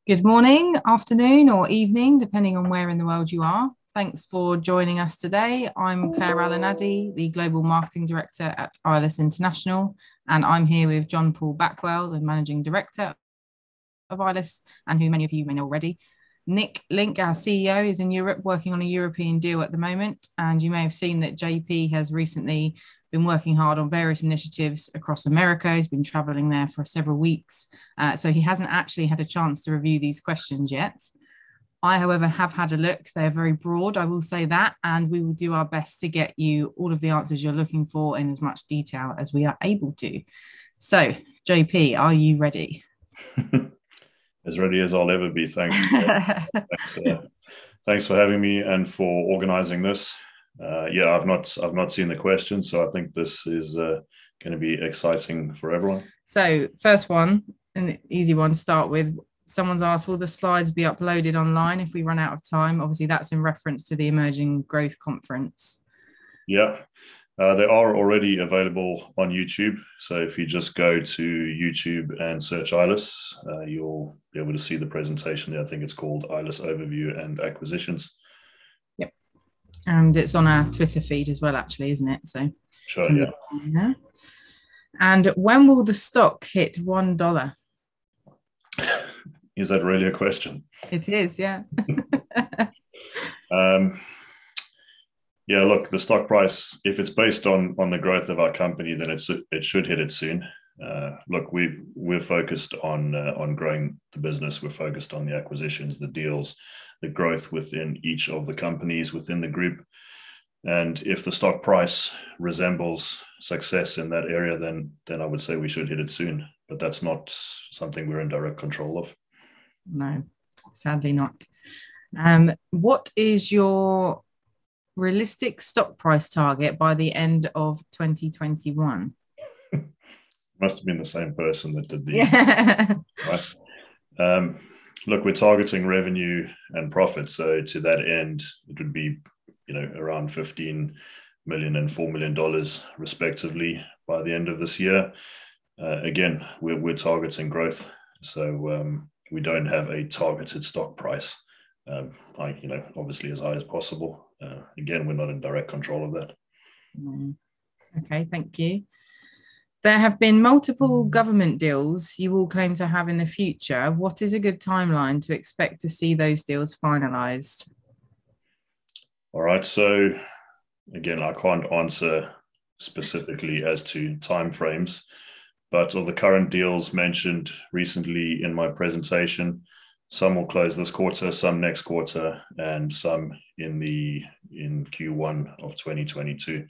Good morning, afternoon, or evening, depending on where in the world you are. Thanks for joining us today. I'm Claire Alanadi, the Global Marketing Director at ILUS International, and I'm here with John Paul Backwell, the Managing Director of ILUS, and who many of you may know already. Nick Link, our CEO, is in Europe working on a European deal at the moment, and you may have seen that JP has recently been working hard on various initiatives across America. He's been traveling there for several weeks. So he hasn't actually had a chance to review these questions yet. I, however, have had a look. They're very broad, I will say that, and we will do our best to get you all of the answers you're looking for in as much detail as we are able to. So, JP, are you ready? As ready as I'll ever be. Thanks. Thanks for having me and for organizing this. I've not seen the questions, so I think this is going to be exciting for everyone. So, first one, an easy one to start with. Someone's asked, will the slides be uploaded online if we run out of time? Obviously, that's in reference to the Emerging Growth Conference. Yeah, they are already available on YouTube. So if you just go to YouTube and search ILUS, you'll be able to see the presentation there. I think it's called ILUS Overview and Acquisitions. Yep. And it's on our Twitter feed as well, actually, isn't it? So sure, yeah. And when will the stock hit $1? Is that really a question? It is, yeah. Yeah, look, the stock price, if it's based on the growth of our company, then it should hit it soon. Look, we're focused on growing the business. We're focused on the acquisitions, the deals, the growth within each of the companies within the group. And if the stock price resembles success in that area, then I would say we should hit it soon. But that's not something we're in direct control of. No, sadly not. What is your realistic stock price target by the end of 2021? Must have been the same person that did the right. Look, we're targeting revenue and profit, so to that end it would be around $15 million and $4 million respectively by the end of this year. Again, we're targeting growth, so we don't have a targeted stock price, obviously as high as possible. Again, we're not in direct control of that. Okay, thank you. There have been multiple government deals you all claim to have in the future. What is a good timeline to expect to see those deals finalized? All right, so again, I can't answer specifically as to timeframes, but of the current deals mentioned recently in my presentation, some will close this quarter, some next quarter, and some in Q1 of 2022.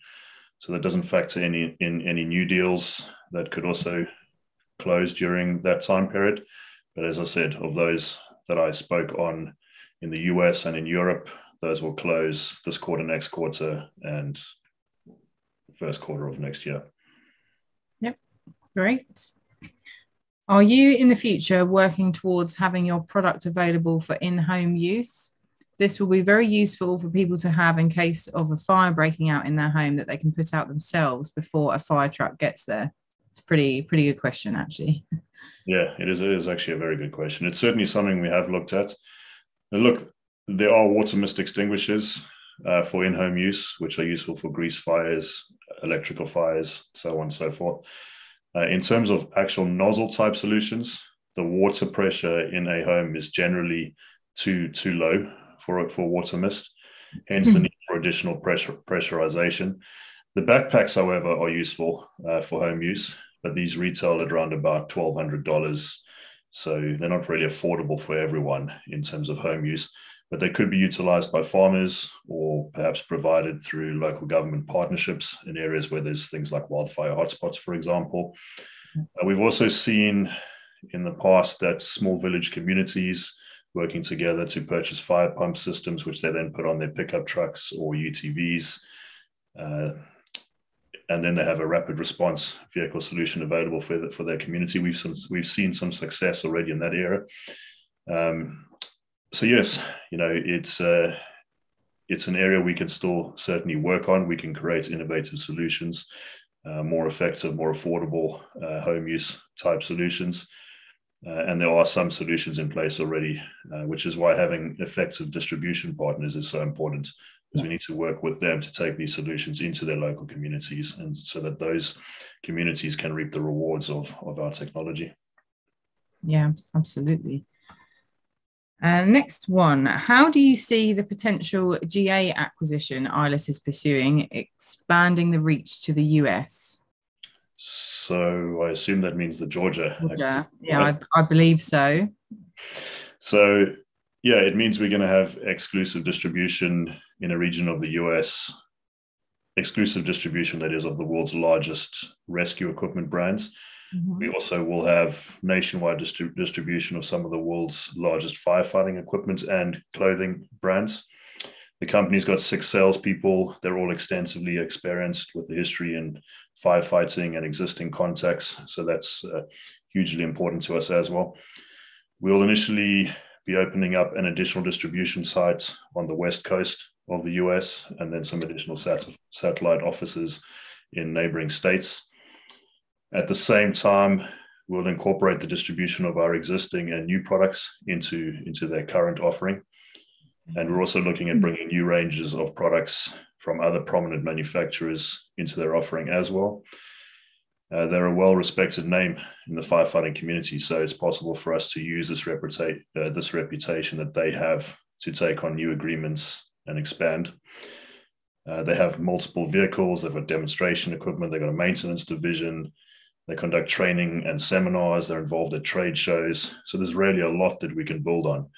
So that doesn't factor in any new deals that could also close during that time period. But as I said, of those that I spoke on in the US and in Europe, those will close this quarter, next quarter, and first quarter of next year. Yep, great. Are you in the future working towards having your product available for in-home use? This will be very useful for people to have in case of a fire breaking out in their home that they can put out themselves before a fire truck gets there. It's a pretty good question, actually. Yeah, it is actually a very good question. It's certainly something we have looked at. And look, there are water mist extinguishers for in-home use, which are useful for grease fires, electrical fires, so on and so forth. In terms of actual nozzle type solutions, the water pressure in a home is generally too low for water mist, hence the need for additional pressurization. The backpacks, however, are useful for home use, but these retail at around about $1,200. So they're not really affordable for everyone in terms of home use, but they could be utilized by farmers or perhaps provided through local government partnerships in areas where there's things like wildfire hotspots, for example. We've also seen in the past that small village communities working together to purchase fire pump systems, which they then put on their pickup trucks or UTVs. And then they have a rapid response vehicle solution available for their community. We've seen some success already in that area. So yes, it's an area we can still certainly work on. We can create innovative solutions, more effective, more affordable home use type solutions. And there are some solutions in place already, which is why having effective distribution partners is so important, because we need to work with them to take these solutions into their local communities, and so that those communities can reap the rewards of our technology. Yeah, absolutely. Next one, how do you see the potential GA acquisition ILUS is pursuing expanding the reach to the US? So I assume that means the Georgia. Yeah, I believe so. So yeah, it means we're going to have exclusive distribution in a region of the US, exclusive distribution, that is, of the world's largest rescue equipment brands. Mm-hmm. We also will have nationwide distribution of some of the world's largest firefighting equipment and clothing brands. The company's got 6 salespeople. They're all extensively experienced with the history in firefighting and existing contacts. So that's hugely important to us as well. We'll initially be opening up an additional distribution site on the West Coast of the US, and then some additional satellite offices in neighboring states. At the same time, we'll incorporate the distribution of our existing and new products into their current offering. And we're also looking at bringing new ranges of products from other prominent manufacturers into their offering as well. They're a well-respected name in the firefighting community, so it's possible for us to use this reputation that they have to take on new agreements and expand. They have multiple vehicles, they've got demonstration equipment, they've got a maintenance division, they conduct training and seminars, they're involved at trade shows. So there's really a lot that we can build on.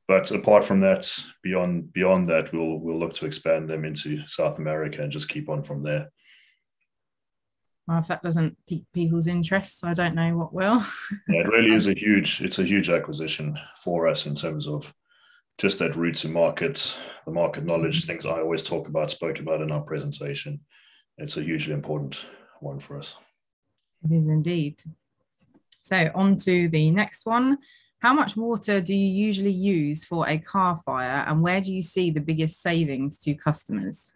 But apart from that, beyond that, we'll look to expand them into South America and just keep on from there. Well, if that doesn't pique people's interests, I don't know what will. Yeah, it really is a huge acquisition for us in terms of just that route to market, the market knowledge, things I always spoke about in our presentation. It's a hugely important one for us. It is indeed. So on to the next one. How much water do you usually use for a car fire, and where do you see the biggest savings to customers?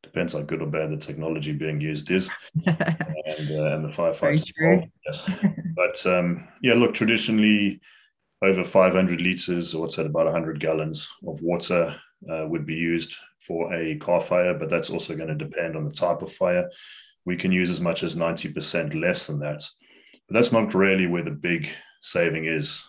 Depends how good or bad the technology being used is, and the firefighters. Yes. But yeah, look, traditionally over 500 liters, or what's that, about 100 gallons of water would be used for a car fire, but that's also going to depend on the type of fire. We can use as much as 90% less than that. But that's not really where the big saving is.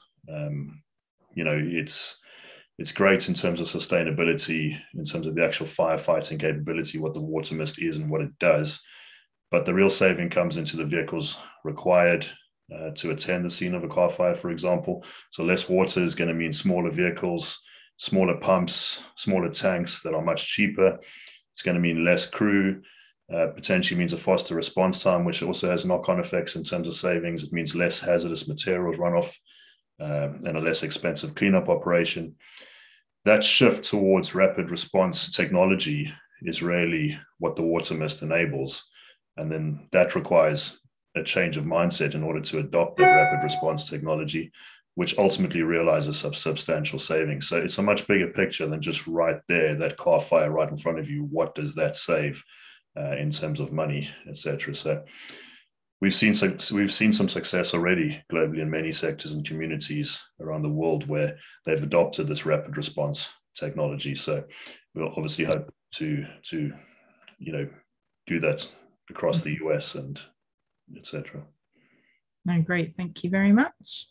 It's great in terms of sustainability, in terms of the actual firefighting capability, what the water mist is and what it does. But the real saving comes into the vehicles required to attend the scene of a car fire, for example. So less water is going to mean smaller vehicles, smaller pumps, smaller tanks that are much cheaper. It's going to mean less crew. Potentially means a faster response time, which also has knock-on effects in terms of savings. It means less hazardous materials runoff and a less expensive cleanup operation. That shift towards rapid response technology is really what the water mist enables. And then that requires a change of mindset in order to adopt that rapid response technology, which ultimately realizes substantial savings. So it's a much bigger picture than just right there, that car fire right in front of you. What does that save in terms of money, etc.? So we've seen some success already globally in many sectors and communities around the world where they've adopted this rapid response technology. So we'll obviously hope to do that across the US and etc. No, great, thank you very much.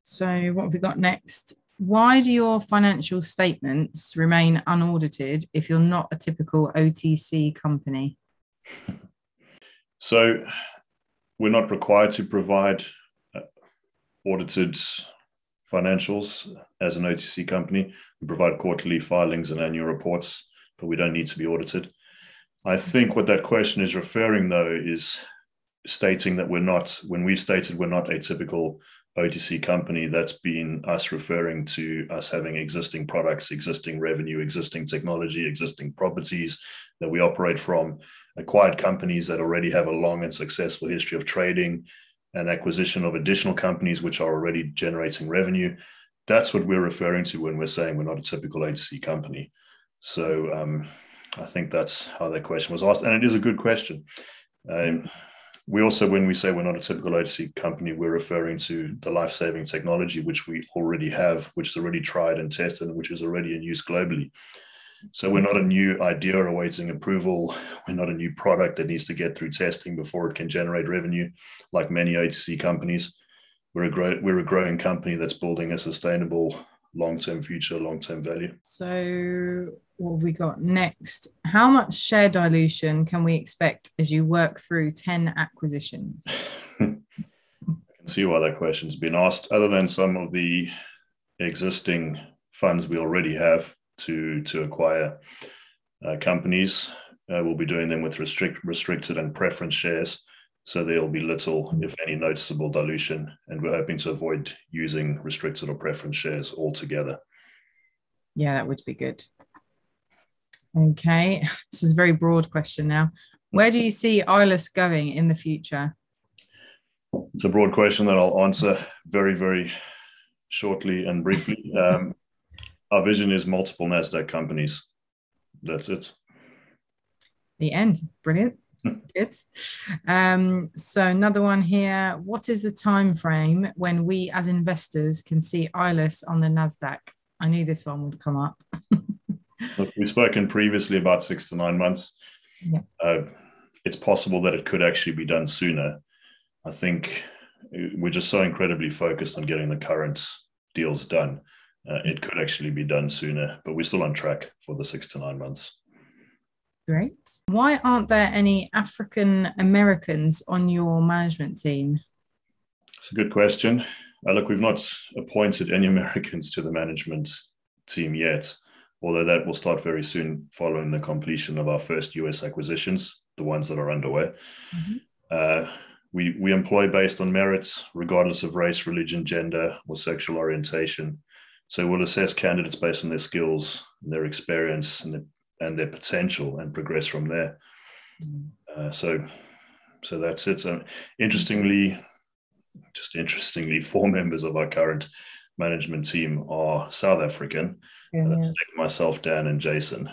So what have we got next? Why do your financial statements remain unaudited if you're not a typical OTC company? So we're not required to provide audited financials as an OTC company. We provide quarterly filings and annual reports, but we don't need to be audited. I think what that question is referring, though, is stating that when we've stated we're not a typical OTC company, that's been us referring to us having existing products, existing revenue, existing technology, existing properties that we operate from, acquired companies that already have a long and successful history of trading and acquisition of additional companies which are already generating revenue. That's what we're referring to when we're saying we're not a typical OTC company. So I think that's how that question was asked. And it is a good question. we also, when we say we're not a typical OTC company, we're referring to the life-saving technology, which we already have, which is already tried and tested, and which is already in use globally. So we're not a new idea awaiting approval. We're not a new product that needs to get through testing before it can generate revenue, like many OTC companies. We're a growing company that's building a sustainable long-term future, long-term value. So what have we got next? How much share dilution can we expect as you work through 10 acquisitions? I can see why that question's been asked. Other than some of the existing funds we already have to acquire companies, we'll be doing them with restricted and preference shares. So there'll be little, if any, noticeable dilution, and we're hoping to avoid using restricted or preference shares altogether. Yeah, that would be good. Okay, this is a very broad question now. Where do you see ILUS going in the future? It's a broad question that I'll answer very, very shortly and briefly. Our vision is multiple NASDAQ companies. That's it. The end. Brilliant. Good. So another one here. What is the time frame when we as investors can see ILUS on the NASDAQ? I knew this one would come up. Look, we've spoken previously about 6 to 9 months. Yeah. It's possible that it could actually be done sooner. I think we're just so incredibly focused on getting the current deals done. It could actually be done sooner, but we're still on track for the 6 to 9 months. Great. Why aren't there any African Americans on your management team? It's a good question. Look, we've not appointed any Americans to the management team yet, although that will start very soon following the completion of our first US acquisitions, the ones that are underway. Mm-hmm. We employ based on merits, regardless of race, religion, gender, or sexual orientation. So we'll assess candidates based on their skills, their experience, and their potential, and progress from there. So that's it. So interestingly, 4 members of our current management team are South African. Myself, Dan, and Jason.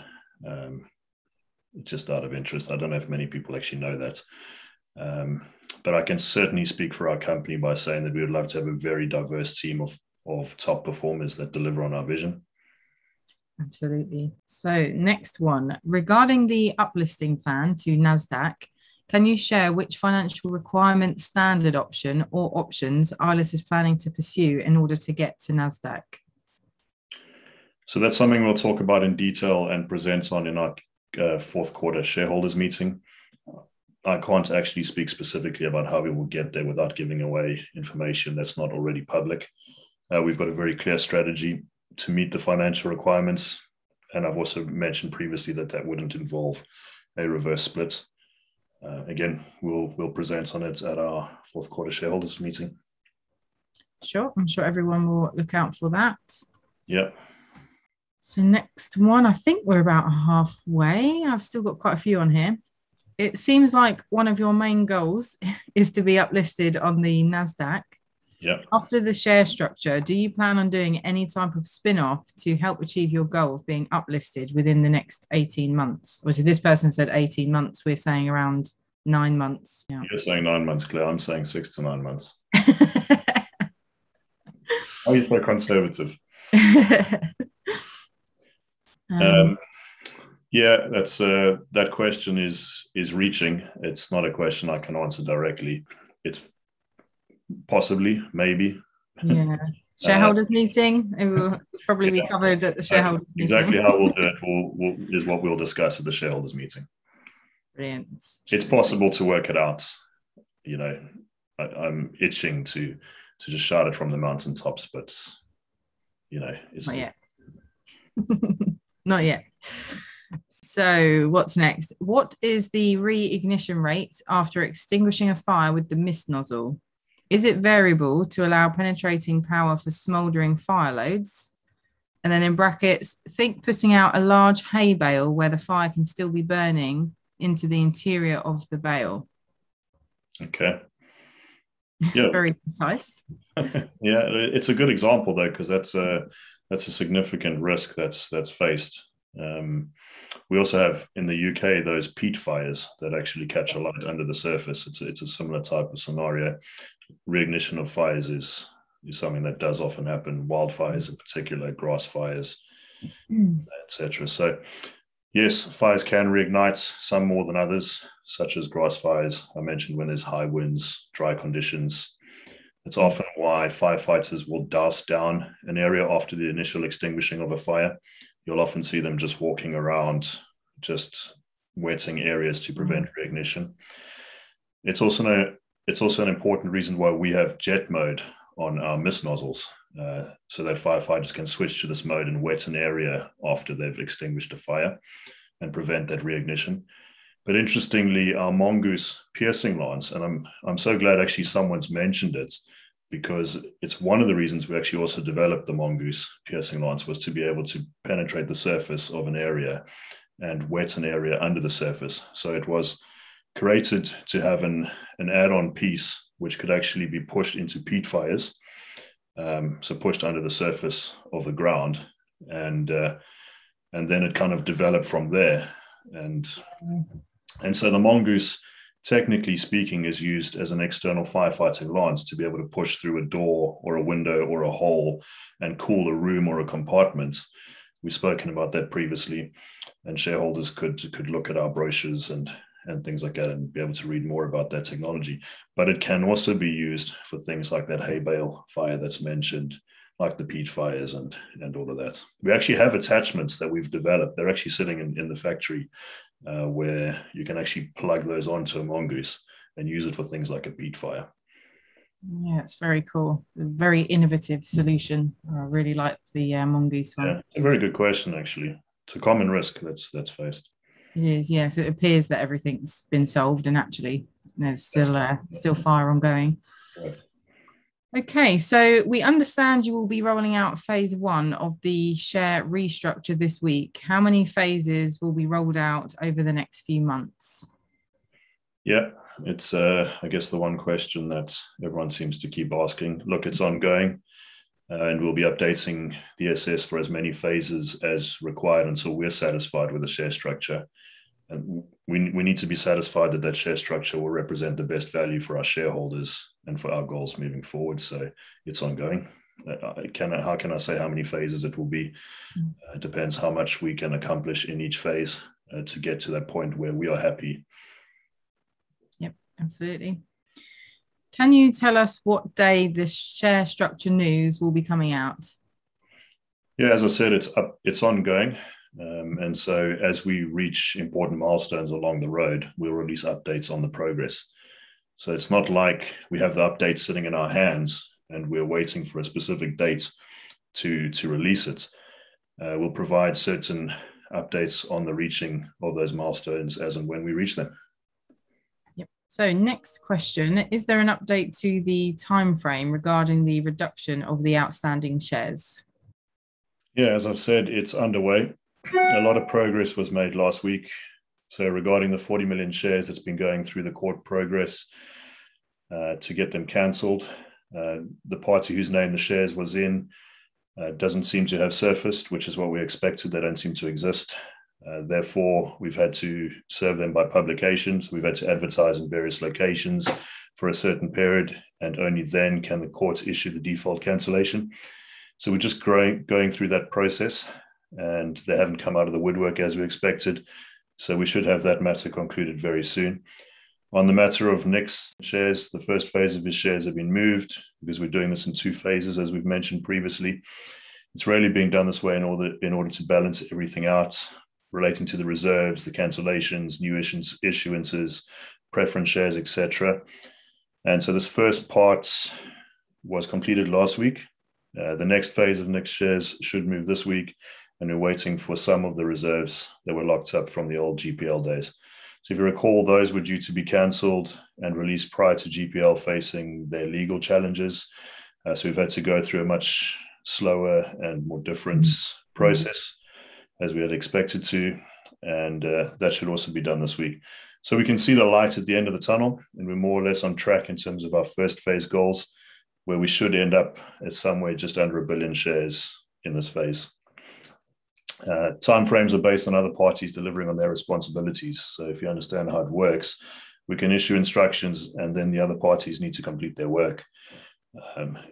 Just out of interest, I don't know if many people actually know that. But I can certainly speak for our company by saying that we would love to have a very diverse team of top performers that deliver on our vision. Absolutely. So next one, regarding the uplisting plan to NASDAQ, can you share which financial requirement standard option or options ILUS is planning to pursue in order to get to NASDAQ? So that's something we'll talk about in detail and present on in our fourth quarter shareholders meeting. I can't actually speak specifically about how we will get there without giving away information that's not already public. We've got a very clear strategy to meet the financial requirements. And I've also mentioned previously that wouldn't involve a reverse split. Again, we'll present on it at our fourth quarter shareholders meeting. Sure. I'm sure everyone will look out for that. Yeah. So next one, I think we're about halfway. I've still got quite a few on here. It seems like one of your main goals is to be uplisted on the NASDAQ. Yeah. After the share structure, do you plan on doing any type of spin-off to help achieve your goal of being uplisted within the next 18 months? Obviously, this person said 18 months. We're saying around 9 months. Yeah. You're saying 9 months, Claire. I'm saying 6 to 9 months. Why are you so conservative? Yeah, that's that question is reaching. It's not a question I can answer directly. It's possibly, maybe. Yeah. Shareholders meeting. It will probably be covered at the shareholders meeting. Exactly how we'll do it is what we'll discuss at the shareholders meeting. Brilliant. It's possible to work it out. You know, I'm itching to just shout it from the mountaintops, but you know, it's not yet. Not yet. So what's next? What is the reignition rate after extinguishing a fire with the mist nozzle? Is it variable to allow penetrating power for smouldering fire loads? And then in brackets, think putting out a large hay bale where the fire can still be burning into the interior of the bale. Okay. Yeah. Very precise. Yeah, it's a good example though, because that's a significant risk that's faced We also have in the UK those peat fires that actually catch a light under the surface. It's a similar type of scenario. Reignition of fires is something that does often happen. Wildfires in particular, grass fires, etc. So yes, fires can reignite, some more than others, such as grass fires. I mentioned when there's high winds, dry conditions. It's often why firefighters will douse down an area after the initial extinguishing of a fire. You'll often see them just walking around, just wetting areas to prevent reignition. It's also an important reason why we have jet mode on our mist nozzles, so that firefighters can switch to this mode and wet an area after they've extinguished a fire and prevent that reignition. But interestingly, our mongoose piercing lance, and I'm so glad actually someone's mentioned it, because it's one of the reasons we actually also developed the mongoose piercing lance, was to be able to penetrate the surface of an area and wet an area under the surface. So it was created to have an add-on piece which could actually be pushed into peat fires, so pushed under the surface of the ground, and then it kind of developed from there. And so the mongoose, technically speaking, is used as an external firefighting lance to be able to push through a door or a window or a hole and cool a room or a compartment. We've spoken about that previously, and shareholders could look at our brochures and things like that and be able to read more about that technology. But it can also be used for things like that hay bale fire that's mentioned, like the peat fires and all of that. We actually have attachments that we've developed. They're actually sitting in the factory, where you can actually plug those onto a mongoose and use it for things like a peat fire. Yeah, it's very cool. A very innovative solution. I really like the mongoose one. Yeah, it's a very good question, actually. It's a common risk that's faced. It is, yeah. So it appears that everything's been solved, and actually there's still fire ongoing. Right. Okay, so we understand you will be rolling out phase 1 of the share restructure this week. How many phases will be rolled out over the next few months? Yeah, it's I guess the one question that everyone seems to keep asking. Look, it's ongoing, and we'll be updating the SS for as many phases as required until we're satisfied with the share structure. And we need to be satisfied that share structure will represent the best value for our shareholders and for our goals moving forward. So it's ongoing. How can I say how many phases it will be? It depends how much we can accomplish in each phase to get to that point where we are happy. Yep, absolutely. Can you tell us what day the share structure news will be coming out? Yeah, as I said, it's ongoing. And so as we reach important milestones along the road, we'll release updates on the progress. So it's not like we have the updates sitting in our hands and we're waiting for a specific date to release it. We'll provide certain updates on the reaching of those milestones as and when we reach them. Yep. So next question, is there an update to the time frame regarding the reduction of the outstanding shares? Yeah, as I've said, it's underway. A lot of progress was made last week. So regarding the 40 million shares that's been going through the court progress to get them cancelled, the party whose name the shares was in doesn't seem to have surfaced, which is what we expected. They don't seem to exist. Therefore, we've had to serve them by publications. We've had to advertise in various locations for a certain period, and only then can the courts issue the default cancellation. So we're just going through that process, and they haven't come out of the woodwork as we expected. So we should have that matter concluded very soon. On the matter of Nick's shares, the first phase of his shares have been moved because we're doing this in 2 phases, as we've mentioned previously. It's really being done this way in order to balance everything out relating to the reserves, the cancellations, new issuances, preference shares, etc. And so this first part was completed last week. The next phase of Nick's shares should move this week, and we're waiting for some of the reserves that were locked up from the old GPL days. So if you recall, those were due to be cancelled and released prior to GPL facing their legal challenges. So we've had to go through a much slower and more different process as we had expected to. And that should also be done this week. So we can see the light at the end of the tunnel, and we're more or less on track in terms of our first phase goals, where we should end up at somewhere just under 1 billion shares in this phase. Timeframes are based on other parties delivering on their responsibilities. So if you understand how it works, we can issue instructions and then the other parties need to complete their work.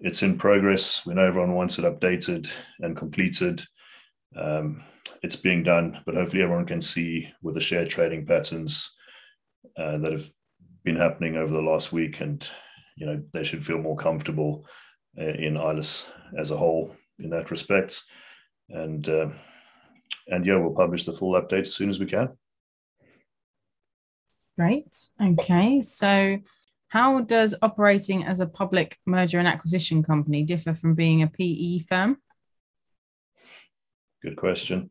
It's in progress. We know everyone wants it updated and completed. It's being done, but hopefully everyone can see with the share trading patterns that have been happening over the last week, and they should feel more comfortable in ILUS as a whole in that respect. And yeah, we'll publish the full update as soon as we can. Great. Okay. So how does operating as a public merger and acquisition company differ from being a PE firm? Good question.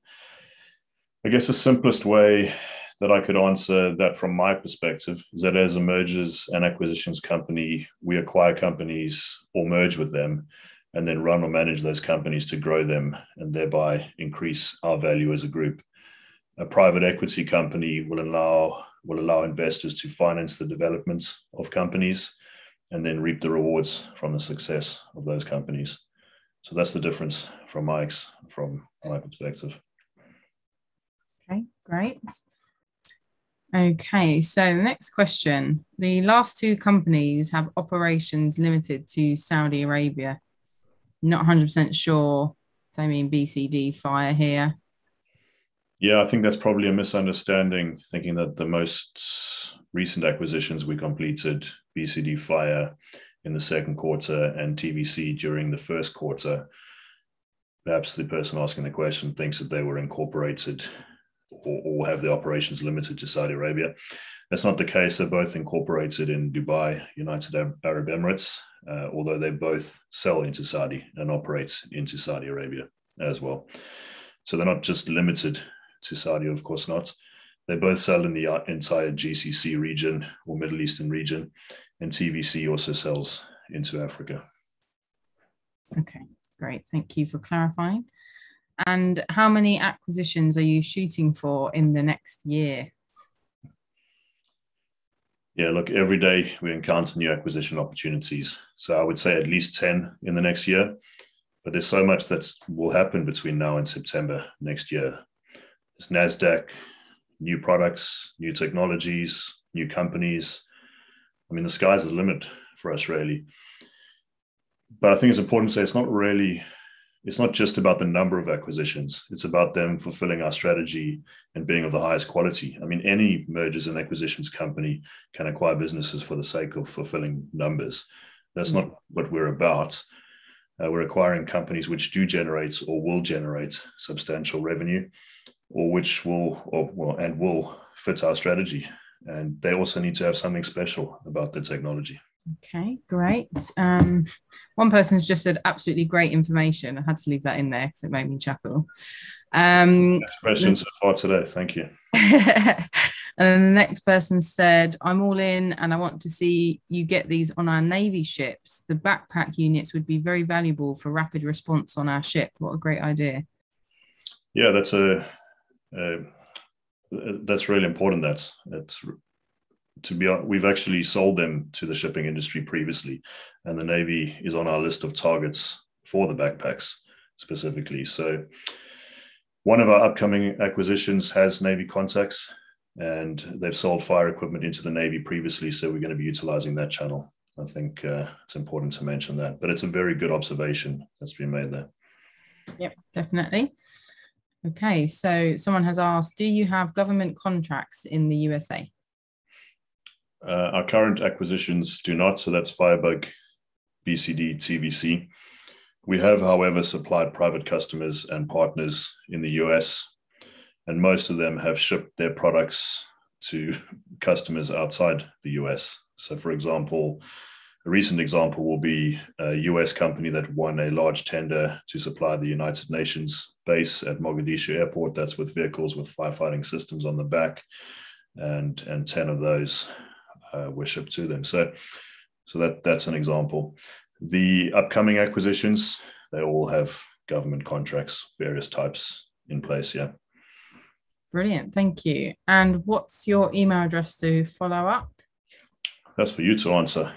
I guess the simplest way that I could answer that from my perspective is that as a mergers and acquisitions company, we acquire companies or merge with them and then run or manage those companies to grow them and thereby increase our value as a group. A private equity company will allow investors to finance the development of companies and then reap the rewards from the success of those companies. So that's the difference from my perspective. Okay, great. Okay, so the next question. The last two companies have operations limited to Saudi Arabia. Not 100% sure. So I mean BCD Fire here. Yeah, I think that's probably a misunderstanding, thinking that the most recent acquisitions we completed, BCD Fire in the second quarter and TVC during the first quarter, perhaps the person asking the question thinks that they were incorporated or have the operations limited to Saudi Arabia. That's not the case. They're both incorporated in Dubai, United Arab Emirates, although they both sell into Saudi and operate into Saudi Arabia as well. So they're not just limited to Saudi, of course not. They both sell in the entire GCC region or Middle Eastern region, and TVC also sells into Africa. Okay, great. Thank you for clarifying. And how many acquisitions are you shooting for in the next year? Yeah, look, every day we encounter new acquisition opportunities. So I would say at least 10 in the next year. But there's so much that will happen between now and September next year. There's NASDAQ, new products, new technologies, new companies. I mean, the sky's the limit for us, really. But I think it's important to say it's not just about the number of acquisitions. It's about them fulfilling our strategy and being of the highest quality. I mean, any mergers and acquisitions company can acquire businesses for the sake of fulfilling numbers. That's not what we're about. We're acquiring companies which do generate or will generate substantial revenue, or which will fit our strategy. And they also need to have something special about their technology. Okay, great. One person's just said absolutely great information. I had to leave that in there because it made me chuckle. Next question so far today. Thank you. And then the next person said, I'm all in and I want to see you get these on our Navy ships. The backpack units would be very valuable for rapid response on our ship. What a great idea. Yeah, that's really important. We've actually sold them to the shipping industry previously, and the Navy is on our list of targets for the backpacks specifically. So one of our upcoming acquisitions has Navy contacts, and they've sold fire equipment into the Navy previously, so we're going to be utilizing that channel. I think it's important to mention that, but it's a very good observation that's been made there. Yep, definitely. Okay, so someone has asked, do you have government contracts in the USA? Our current acquisitions do not, so that's Firebug, BCD, TVC. We have, however, supplied private customers and partners in the US, and most of them have shipped their products to customers outside the US. So, for example, a recent example will be a US company that won a large tender to supply the United Nations base at Mogadishu Airport. That's with vehicles with firefighting systems on the back, and 10 of those were shipped to them. So that's an example. The upcoming acquisitions, they all have government contracts, various types in place. Yeah. Brilliant. Thank you. And what's your email address to follow up? That's for you to answer.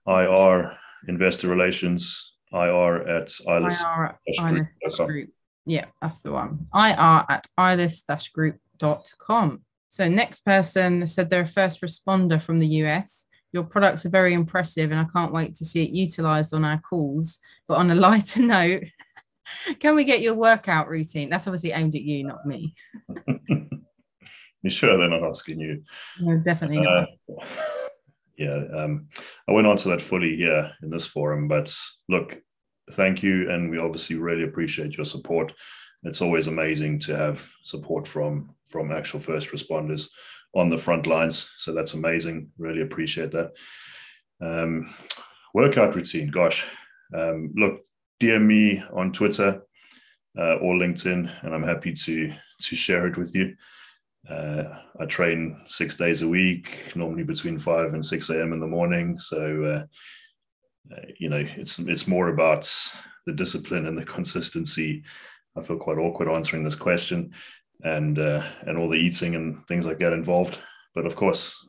IR Investor Relations, IR at ILUS Group. Yeah, that's the one. ir@ilus-group.com. So next person said they're a first responder from the US. Your products are very impressive and I can't wait to see it utilized on our calls. But on a lighter note, can we get your workout routine? That's obviously aimed at you, not me. You sure they're not asking you? No, definitely not. Yeah, I went on to that fully here in this forum, but look, thank you. And we obviously really appreciate your support. It's always amazing to have support from actual first responders on the front lines. So that's amazing. Really appreciate that. Workout routine, gosh. Look, DM me on Twitter or LinkedIn, and I'm happy to share it with you. I train 6 days a week, normally between 5 and 6 a.m. in the morning. So, it's more about the discipline and the consistency. I feel quite awkward answering this question and all the eating and things like that involved. But of course,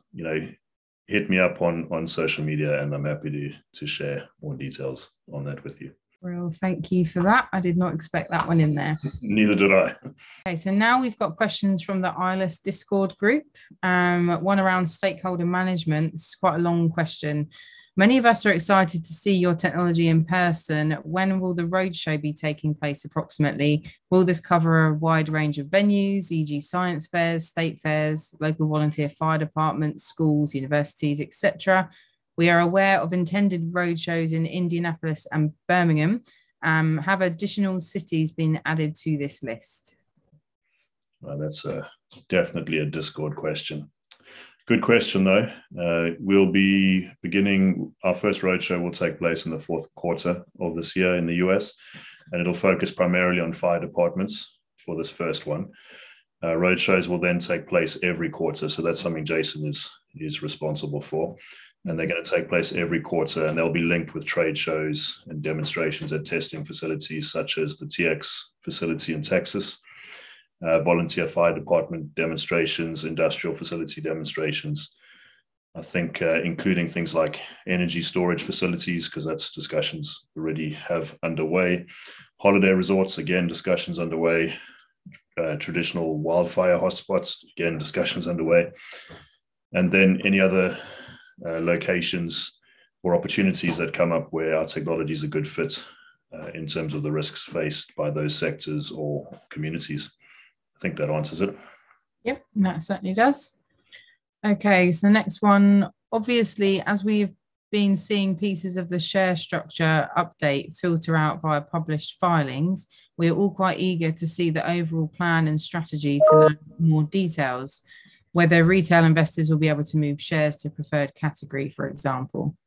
hit me up on social media and I'm happy to share more details on that with you. Well, thank you for that. I did not expect that one in there. Neither did I. Okay, so now we've got questions from the ILUS Discord group. One around stakeholder management. It's quite a long question. Many of us are excited to see your technology in person. When will the roadshow be taking place approximately? Will this cover a wide range of venues, e.g. science fairs, state fairs, local volunteer fire departments, schools, universities, etc.? We are aware of intended roadshows in Indianapolis and Birmingham. Have additional cities been added to this list? Well, that's definitely a Discord question. Good question, though. We'll be beginning, our first roadshow will take place in the fourth quarter of this year in the US, and it'll focus primarily on fire departments for this first one. Roadshows will then take place every quarter, so that's something Jason is responsible for. And they're going to take place every quarter, and they'll be linked with trade shows and demonstrations at testing facilities such as the TX facility in Texas, volunteer fire department demonstrations, industrial facility demonstrations. I think including things like energy storage facilities, because that's discussions already have underway. Holiday resorts, again, discussions underway. Traditional wildfire hotspots, again, discussions underway. And then any other locations or opportunities that come up where our technology is a good fit in terms of the risks faced by those sectors or communities. I think that answers it. Yep, that certainly does. Okay, so the next one, obviously, as we've been seeing pieces of the share structure update filter out via published filings, we're all quite eager to see the overall plan and strategy to learn more details, whether retail investors will be able to move shares to preferred category, for example.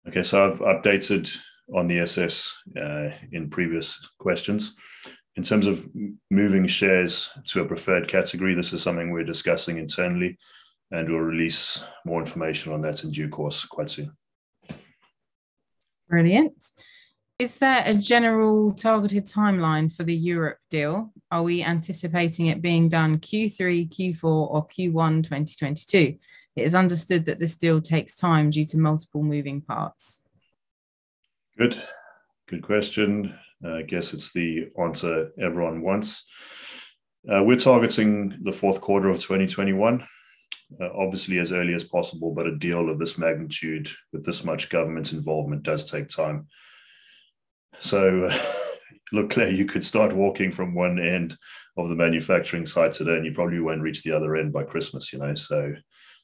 Okay, so I've updated on the SS in previous questions. In terms of moving shares to a preferred category, this is something we're discussing internally, and we'll release more information on that in due course quite soon. Brilliant. Is there a general targeted timeline for the Europe deal? Are we anticipating it being done Q3, Q4, or Q1 2022? It is understood that this deal takes time due to multiple moving parts. Good question. I guess it's the answer everyone wants. We're targeting the fourth quarter of 2021, obviously as early as possible, but a deal of this magnitude with this much government involvement does take time. So, look, Claire, you could start walking from one end of the manufacturing site today and you probably won't reach the other end by Christmas, So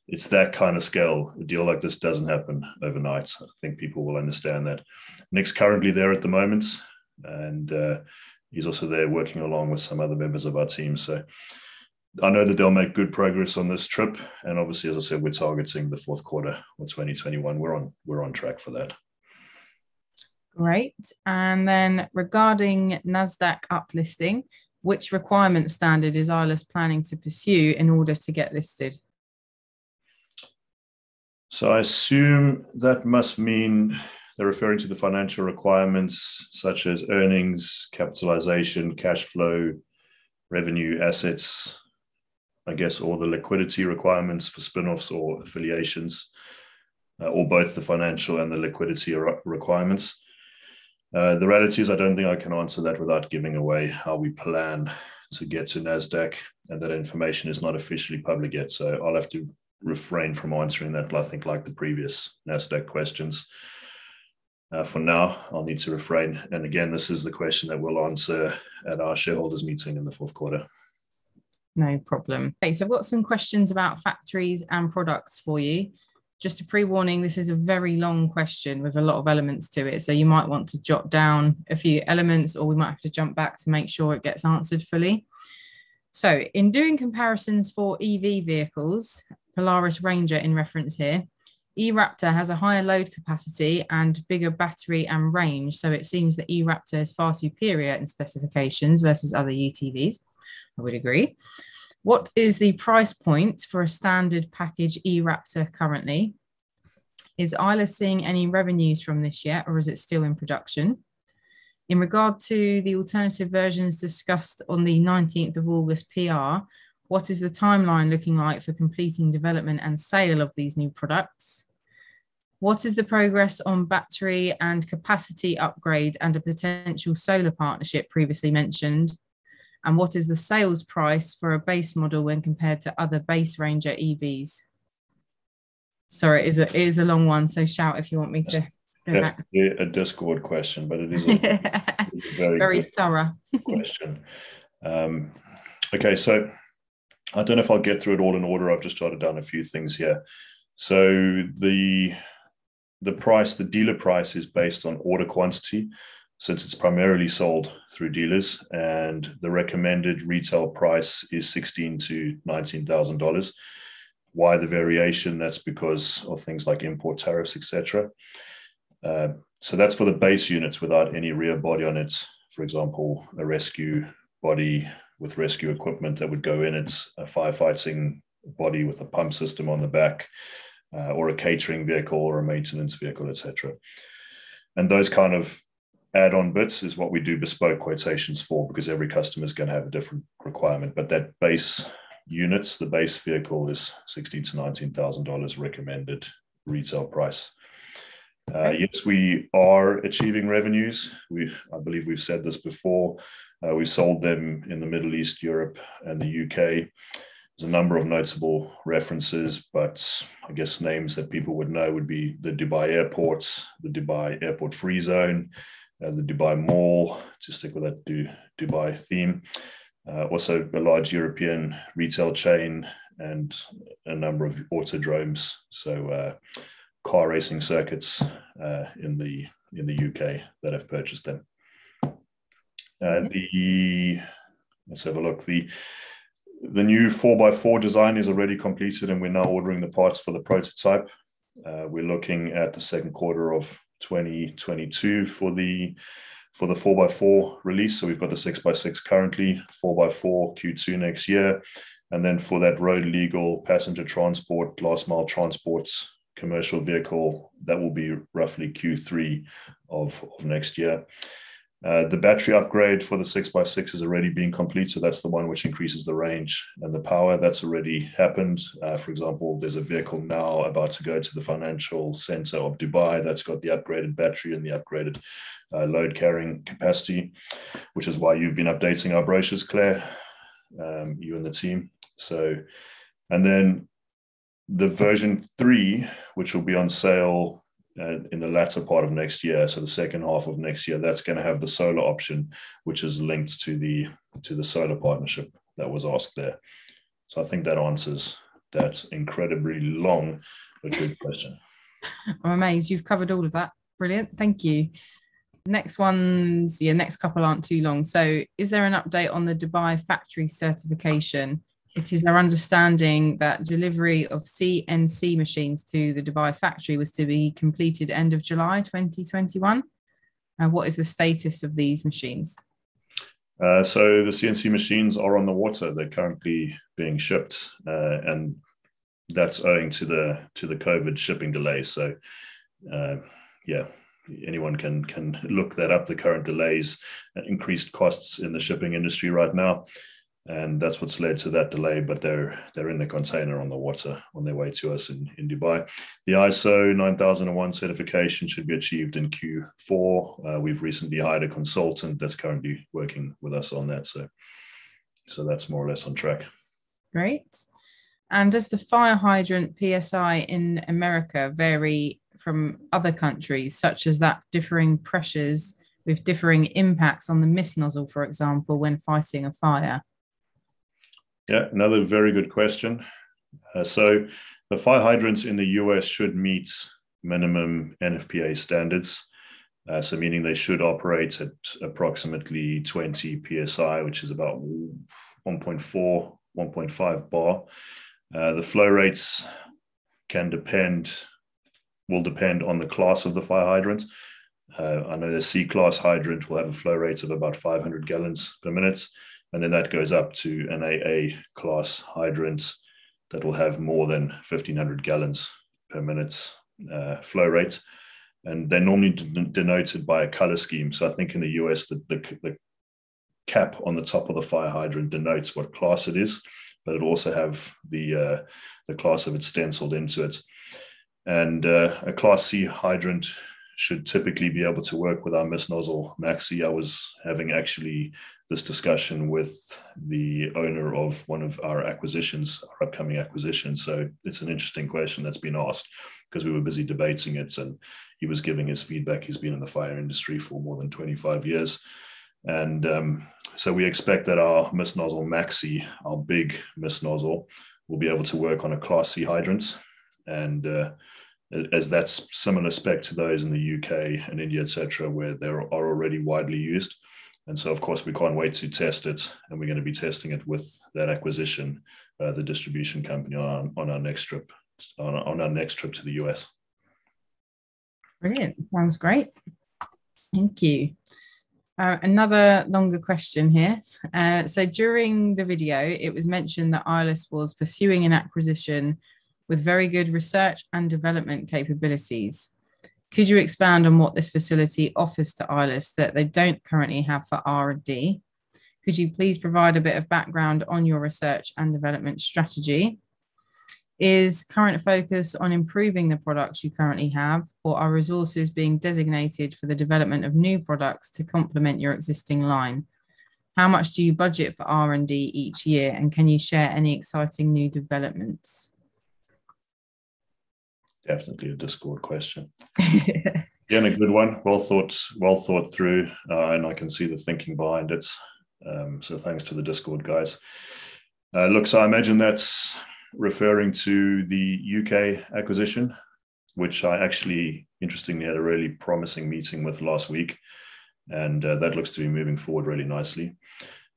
it's that kind of scale. A deal like this doesn't happen overnight. I think people will understand that. Nick's currently there at the moment, and he's also there working along with some other members of our team. So I know that they'll make good progress on this trip. And obviously, as I said, we're targeting the fourth quarter of 2021. We're on track for that. Great. And then regarding NASDAQ uplisting, which requirement standard is ILUS planning to pursue in order to get listed? So I assume that must mean they're referring to the financial requirements such as earnings, capitalization, cash flow, revenue, assets, I guess, or the liquidity requirements for spin-offs or affiliations, or both the financial and the liquidity requirements. The reality is I don't think I can answer that without giving away how we plan to get to NASDAQ, and that information is not officially public yet. So I'll have to refrain from answering that, I think, like the previous NASDAQ questions. For now, I'll need to refrain. And again, this is the question that we'll answer at our shareholders meeting in the fourth quarter. No problem. Okay, so I've got some questions about factories and products for you. Just a pre-warning, this is a very long question with a lot of elements to it. So you might want to jot down a few elements, or we might have to jump back to make sure it gets answered fully. So in doing comparisons for EV vehicles, Polaris Ranger in reference here, E-Raptor has a higher load capacity and bigger battery and range. So it seems that E-Raptor is far superior in specifications versus other UTVs. I would agree. What is the price point for a standard package E-Raptor currently? Is ILUS seeing any revenues from this yet, or is it still in production? In regard to the alternative versions discussed on the 19th of August PR, what is the timeline looking like for completing development and sale of these new products? What is the progress on battery and capacity upgrade and a potential solar partnership previously mentioned? And what is the sales price for a base model when compared to other base Ranger EVs? Sorry, it is a long one, so shout if you want me to go back. Definitely a Discord question, but it is a very thorough question. Okay, so I don't know if I'll get through it all in order. I've just jotted down a few things here. So the price, the dealer price, is based on order quantity, since it's primarily sold through dealers, and the recommended retail price is $16,000 to $19,000. Why the variation? That's because of things like import tariffs, etc. So that's for the base units without any rear body on it. For example, a rescue body with rescue equipment that would go in it, a firefighting body with a pump system on the back, or a catering vehicle or a maintenance vehicle, etc. And those kind of add-on bits is what we do bespoke quotations for, because every customer is going to have a different requirement. But that base units, the base vehicle, is $16,000 to $19,000 recommended retail price. Yes, we are achieving revenues. I believe we've said this before. We sold them in the Middle East, Europe, and the UK. There's a number of notable references, but I guess names that people would know would be the Dubai airports, the Dubai airport free zone, the Dubai Mall, to stick with that Dubai theme. Also a large European retail chain and a number of autodromes, so car racing circuits in the UK that have purchased them. Let's have a look. The new 4x4 design is already completed, and we're now ordering the parts for the prototype. We're looking at the second quarter of 2022 for the 4x4 release. So we've got the 6x6 currently, 4x4 Q2 next year. And then for that road legal passenger transport, last mile transports, commercial vehicle, that will be roughly Q3 of next year. The battery upgrade for the 6x6 has already been complete. So that's the one which increases the range and the power. That's already happened. For example, there's a vehicle now about to go to the financial center of Dubai that's got the upgraded battery and the upgraded load carrying capacity, which is why you've been updating our brochures, Claire, you and the team. So, and then the version 3, which will be on sale in the latter part of next year, so the second half of next year, that's going to have the solar option, which is linked to the solar partnership that was asked there. So I think that answers that incredibly long but good question. I'm amazed you've covered all of that. Brilliant, thank you. Next ones, next couple aren't too long. So is there an update on the Dubai factory certification? It is our understanding that delivery of CNC machines to the Dubai factory was to be completed end of July 2021. What is the status of these machines? So the CNC machines are on the water. They're currently being shipped, and that's owing to the COVID shipping delay. So anyone can look that up, the current delays, increased costs in the shipping industry right now. and that's what's led to that delay. But they're in the container on the water on their way to us in Dubai. The ISO 9001 certification should be achieved in Q4. We've recently hired a consultant that's currently working with us on that, so that's more or less on track. Great. And does the fire hydrant PSI in America vary from other countries, such as that differing pressures with differing impacts on the mist nozzle, for example, when fighting a fire? Yeah, another very good question. So the fire hydrants in the US should meet minimum NFPA standards. So meaning they should operate at approximately 20 PSI, which is about 1.4, 1.5 bar. The flow rates will depend on the class of the fire hydrant. I know the C-class hydrant will have a flow rate of about 500 gallons per minute. And then that goes up to an AA class hydrant that will have more than 1,500 gallons per minute flow rate. And they're normally denoted by a color scheme. So I think in the US, the cap on the top of the fire hydrant denotes what class it is, but it'll also have the class of it stenciled into it. And a Class C hydrant should typically be able to work with our mist nozzle Maxi. I was having actually this discussion with the owner of one of our acquisitions, our upcoming acquisition. So it's an interesting question that's been asked because we were busy debating it, and he was giving his feedback. He's been in the fire industry for more than 25 years. And so we expect that our mist nozzle Maxi, our big mist nozzle, will be able to work on a Class C hydrant. And as that's similar spec to those in the UK and India, etc., where they are already widely used. And so, of course, we can't wait to test it, and we're going to be testing it with that acquisition, the distribution company, on our next trip, on our next trip to the US. Brilliant. Sounds great. Thank you. Another longer question here. So during the video, it was mentioned that ILUS was pursuing an acquisition with very good research and development capabilities. Could you expand on what this facility offers to ILUS that they don't currently have for R&D? Could you please provide a bit of background on your research and development strategy? Is current focus on improving the products you currently have, or are resources being designated for the development of new products to complement your existing line? How much do you budget for R&D each year, and can you share any exciting new developments? Definitely a Discord question. Again, a good one. Well thought through, and I can see the thinking behind it. So thanks to the Discord guys. Look, so I imagine that's referring to the UK acquisition, which I actually, interestingly, had a really promising meeting with last week, and that looks to be moving forward really nicely.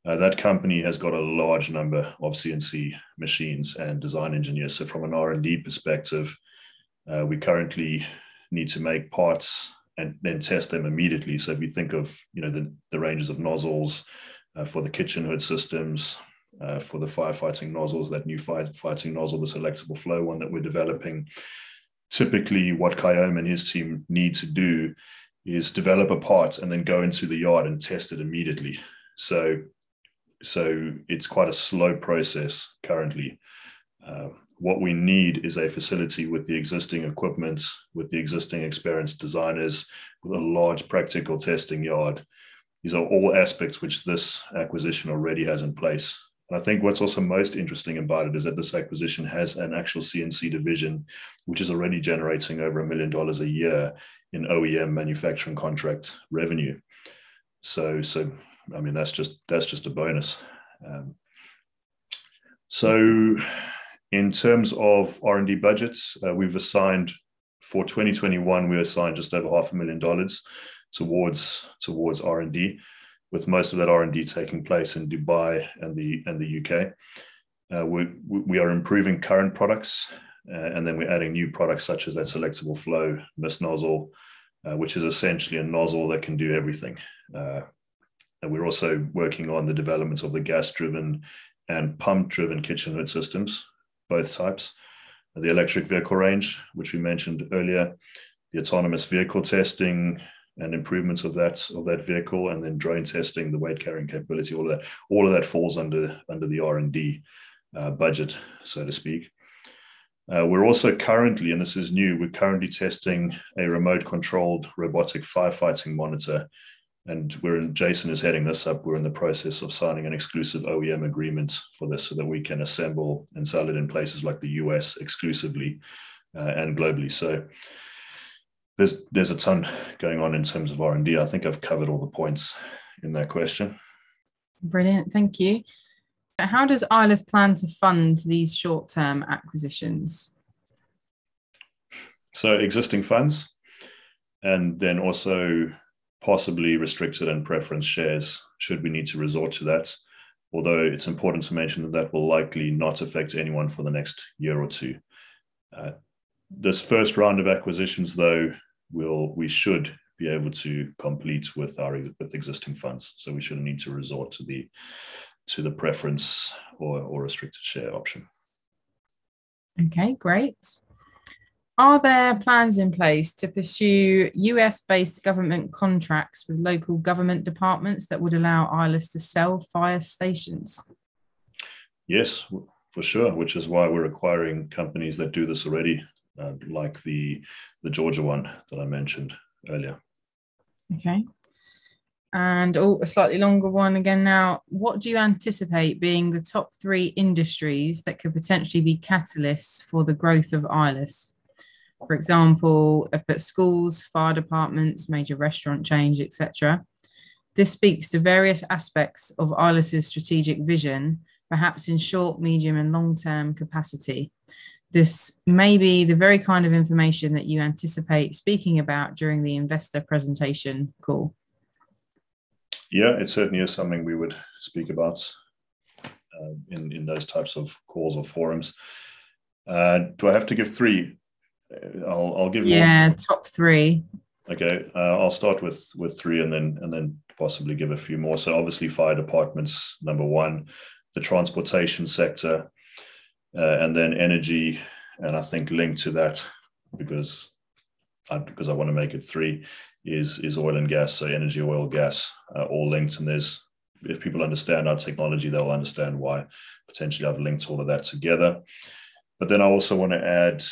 That company has got a large number of CNC machines and design engineers. So from an R&D perspective, we currently need to make parts and then test them immediately. So if you think of the ranges of nozzles for the kitchen hood systems, for the firefighting nozzles, that new firefighting nozzle, the selectable flow one that we're developing, typically what Kayom and his team need to do is develop a part and then go into the yard and test it immediately. So it's quite a slow process currently. What we need is a facility with the existing equipment, with the existing experienced designers, with a large practical testing yard. These are all aspects which this acquisition already has in place. And I think what's also most interesting about it is that this acquisition has an actual CNC division, which is already generating over $1 million a year in OEM manufacturing contract revenue. So I mean, that's just a bonus. So in terms of R&D budgets, we've assigned for 2021, we assigned just over $500,000 towards R&D, with most of that R&D taking place in Dubai and the UK. We are improving current products, and then we're adding new products such as that selectable flow mist nozzle, which is essentially a nozzle that can do everything. And we're also working on the development of the gas-driven and pump-driven kitchen hood systems, both types, the electric vehicle range, which we mentioned earlier, the autonomous vehicle testing, and improvements of that vehicle, and then drone testing, the weight carrying capability, all of that falls under the R&D budget, so to speak. We're also currently, and this is new, we're currently testing a remote controlled robotic firefighting monitor. And Jason is heading this up. We're in the process of signing an exclusive OEM agreement for this so that we can assemble and sell it in places like the US exclusively and globally. So there's a ton going on in terms of R&D. I think I've covered all the points in that question. Brilliant, thank you. How does ILUS plan to fund these short-term acquisitions? So existing funds, and then also possibly restricted and preference shares should we need to resort to that. Although it's important to mention that that will likely not affect anyone for the next year or two. This first round of acquisitions, though, we should be able to complete with existing funds. So we shouldn't need to resort to the preference or restricted share option. Okay, great. Are there plans in place to pursue US-based government contracts with local government departments that would allow ILUS to sell fire stations? Yes, for sure, which is why we're acquiring companies that do this already, like the Georgia one that I mentioned earlier. Okay. And a slightly longer one again now. What do you anticipate being the top 3 industries that could potentially be catalysts for the growth of ILUS? For example, I've put schools, fire departments, major restaurant chains, etc. This speaks to various aspects of ILUS's strategic vision, perhaps in short, medium, and long-term capacity. This may be the very kind of information that you anticipate speaking about during the investor presentation call. Yeah, it certainly is something we would speak about in those types of calls or forums. Do I have to give 3? I'll give more. Top 3. Okay, I'll start with 3 and then possibly give a few more. So obviously fire departments, number 1, the transportation sector, and then energy, and I think linked to that because I want to make it 3 is oil and gas. So energy, oil, gas, all linked. And if people understand our technology, they'll understand why potentially I've linked all of that together. But then I also want to add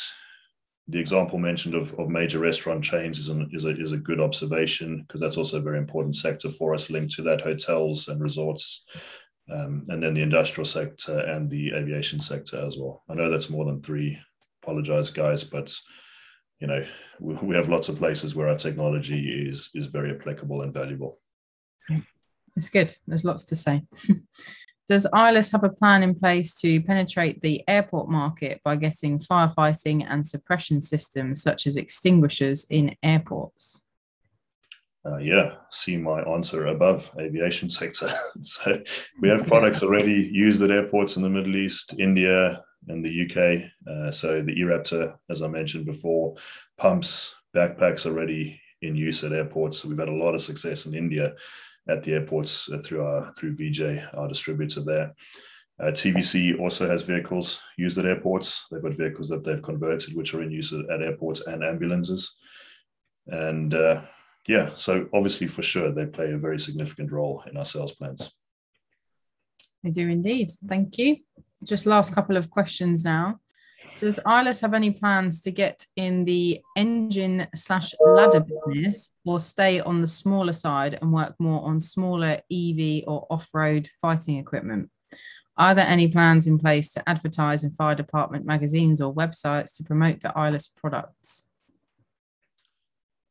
the example mentioned of major restaurant chains is a good observation, because that's also a very important sector for us, linked to that, hotels and resorts, and then the industrial sector and the aviation sector as well. I know that's more than 3. Apologize, guys, but we have lots of places where our technology is very applicable and valuable. It's good. There's lots to say. Does ILUS have a plan in place to penetrate the airport market by getting firefighting and suppression systems such as extinguishers in airports? Yeah, see my answer above, aviation sector. So we have products already used at airports in the Middle East, India, and the UK. So the E-Raptor, as I mentioned before, pumps, backpacks already in use at airports. So we've had a lot of success in India at the airports through VJ, our distributor there. TVC also has vehicles used at airports. They've got vehicles that they've converted, which are in use at airports and ambulances. And so obviously for sure, they play a very significant role in our sales plans. They do indeed. Thank you. Just last couple of questions now. Does ILUS have any plans to get in the engine/ladder business, or stay on the smaller side and work more on smaller EV or off-road fighting equipment? Are there any plans in place to advertise in fire department magazines or websites to promote the ILUS products?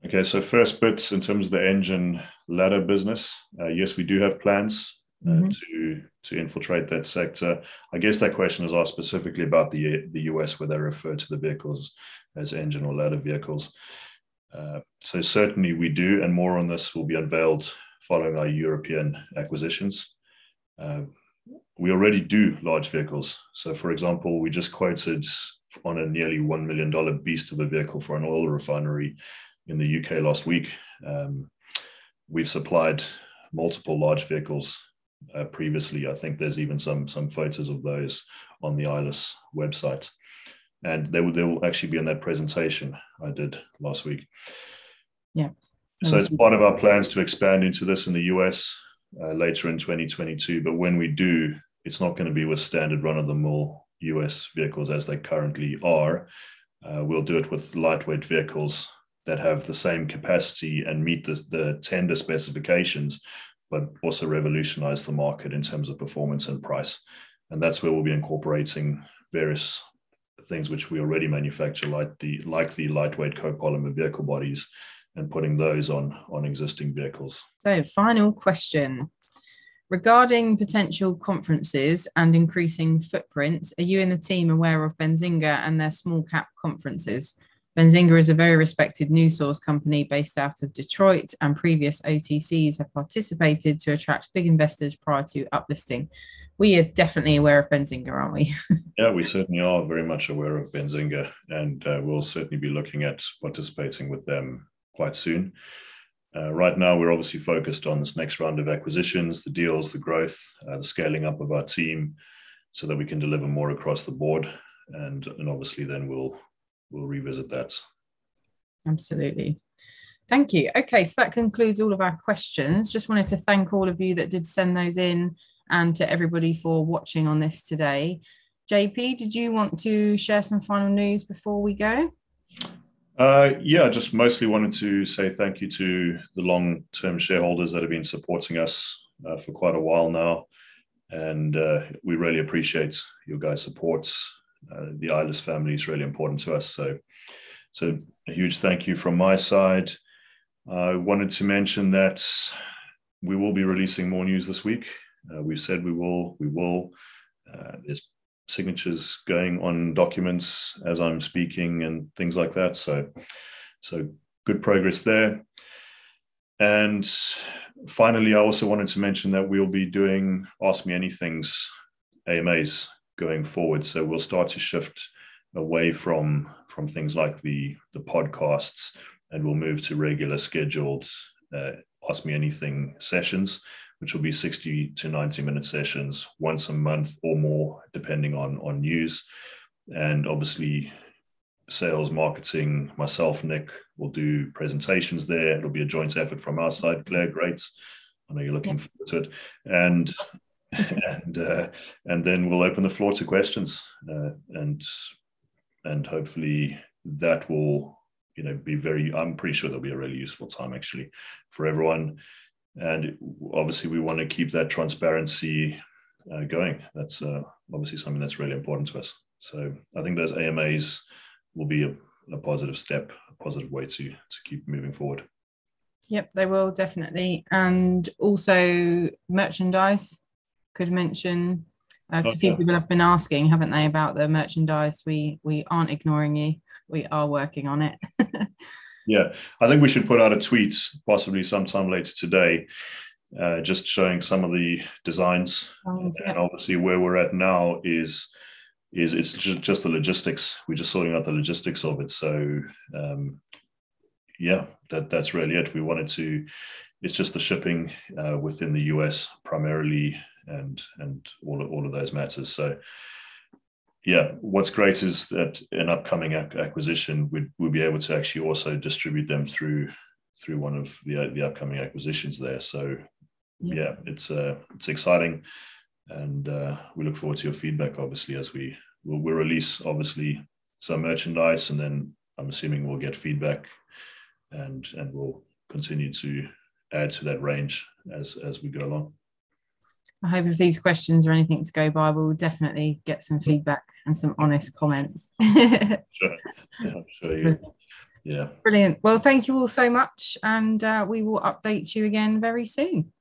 Okay, so first bit in terms of the engine ladder business, yes, we do have plans to infiltrate that sector. I guess that question is asked specifically about the US, where they refer to the vehicles as engine or ladder vehicles. So certainly we do, and more on this will be unveiled following our European acquisitions. We already do large vehicles. So for example, we just quoted on a nearly $1 million beast of a vehicle for an oil refinery in the UK last week. We've supplied multiple large vehicles previously. I think there's even some photos of those on the ILUS website, and they will actually be in that presentation I did last week. Yeah. So it's part of our plans to expand into this in the US later in 2022. But when we do, it's not going to be with standard run-of-the-mill US vehicles as they currently are. We'll do it with lightweight vehicles that have the same capacity and meet the tender specifications, but also revolutionize the market in terms of performance and price. And that's where we'll be incorporating various things which we already manufacture, like the lightweight copolymer vehicle bodies, and putting those on existing vehicles. So, final question. Regarding potential conferences and increasing footprints, are you and the team aware of Benzinga and their small cap conferences? Benzinga is a very respected news source company based out of Detroit, and previous OTCs have participated to attract big investors prior to uplisting. We are definitely aware of Benzinga, aren't we? Yeah, we certainly are very much aware of Benzinga, and we'll certainly be looking at participating with them quite soon. Right now, we're obviously focused on this next round of acquisitions, the deals, the growth, the scaling up of our team, so that we can deliver more across the board. And obviously, then we'll revisit that. Absolutely. Thank you. Okay, so that concludes all of our questions. Just wanted to thank all of you that did send those in, and to everybody for watching on this today. JP, did you want to share some final news before we go? Yeah, just mostly wanted to say thank you to the long-term shareholders that have been supporting us for quite a while now. And we really appreciate your guys' support. The ILUS family is really important to us. So a huge thank you from my side. I wanted to mention that we will be releasing more news this week. We've said we will. There's signatures going on documents as I'm speaking and things like that. So good progress there. And finally, I also wanted to mention that we'll be doing Ask Me Anythings AMAs going forward. So we'll start to shift away from things like the podcasts, and we'll move to regular scheduled Ask Me Anything sessions, which will be 60 to 90-minute sessions once a month or more, depending on news. And obviously, sales, marketing, myself, Nick, will do presentations there. It'll be a joint effort from our side. Claire, great. I know you're looking forward to it. And then we'll open the floor to questions. And hopefully that will, I'm pretty sure there'll be a really useful time actually for everyone. And obviously, we want to keep that transparency going. That's obviously something that's really important to us. So I think those AMAs will be a positive step, a positive way to keep moving forward. Yep, they will definitely. And also merchandise, could mention. A few people have been asking, haven't they, about the merchandise? We aren't ignoring you. We are working on it. Yeah, I think we should put out a tweet possibly sometime later today, just showing some of the designs. And obviously where we're at now is it's just the logistics. We're just sorting out the logistics of it. So yeah, that's really it. It's just the shipping within the US primarily, and all of those matters. So yeah, what's great is that an upcoming acquisition, we'll be able to actually also distribute them through one of the upcoming acquisitions there. So yeah, it's exciting, and we look forward to your feedback. Obviously, as we'll release obviously some merchandise, and then I'm assuming we'll get feedback, and we'll continue to add to that range as we go along. I hope if these questions are anything to go by, we'll definitely get some feedback and some honest comments. Sure. I'm sure. Yeah. Brilliant. Well, thank you all so much, and we will update you again very soon.